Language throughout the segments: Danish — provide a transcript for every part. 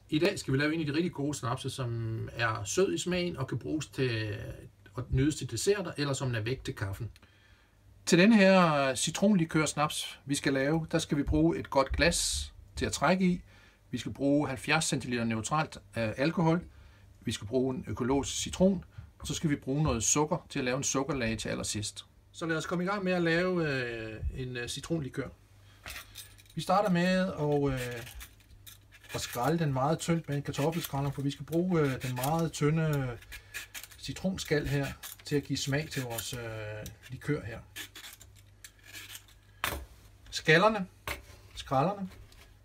I dag skal vi lave en af de rigtig gode snapse, som er sød i smagen og kan bruges til at nydes til desserter, eller som en vægt til kaffen. Til denne her citronlikør snaps, vi skal lave, der skal vi bruge et godt glas til at trække i. Vi skal bruge 70 cl neutralt alkohol. Vi skal bruge en økologisk citron. Og så skal vi bruge noget sukker til at lave en sukkerlag til allersidst. Så lad os komme i gang med at lave en citronlikør. Vi starter med at skrælle den meget tyndt med en kartoffelskræller, for vi skal bruge den meget tynde citronskal her til at give smag til vores likør her. Skrællerne,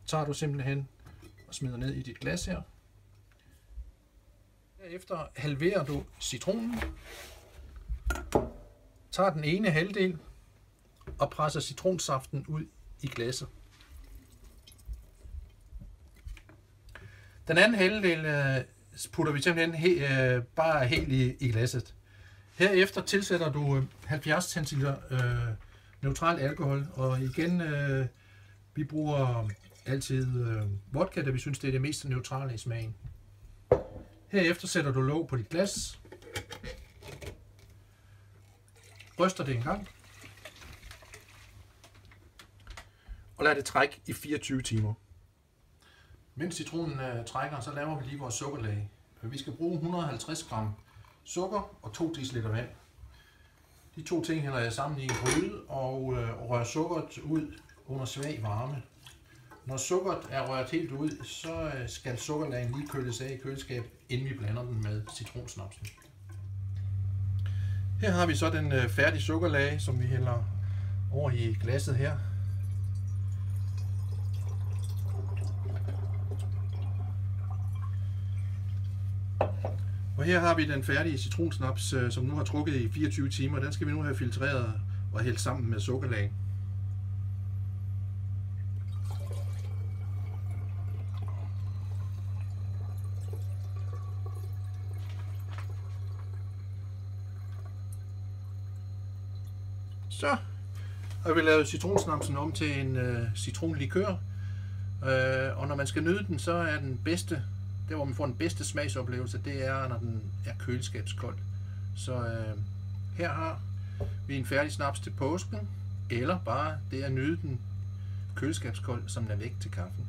tager du simpelthen og smider ned i dit glas her. Derefter halverer du citronen, tager den ene halvdel og presser citronsaften ud i glasset. Den anden halvdel putter vi simpelthen bare helt i glasset. Herefter tilsætter du 70 cl neutral alkohol, og igen, vi bruger altid vodka, da vi synes, det er det mest neutrale i smagen. Herefter sætter du låg på dit glas, ryster det en gang, og lader det trække i 24 timer. Mens citronen trækker, så laver vi lige vores sukkerlag. Vi skal bruge 150 gram sukker og 2 dl vand. De to ting hælder jeg sammen i en gryde og rører sukkeret ud under svag varme. Når sukkeret er rørt helt ud, så skal sukkerlagen lige køles af i køleskabet, inden vi blander den med citronsnapsen. Her har vi så den færdige sukkerlag, som vi hælder over i glasset her. Og her har vi den færdige citronsnaps, som nu har trukket i 24 timer. Den skal vi nu have filtreret og hældt sammen med sukkerlag. Så har vi lavet citronsnapsen om til en citronlikør. Og når man skal nyde den, så er den bedste, der hvor man får den bedste smagsoplevelse, det er, når den er køleskabskold. Så her har vi en færdig snaps til påsken, eller bare det at nyde den køleskabskold, som den er væk til kaffen.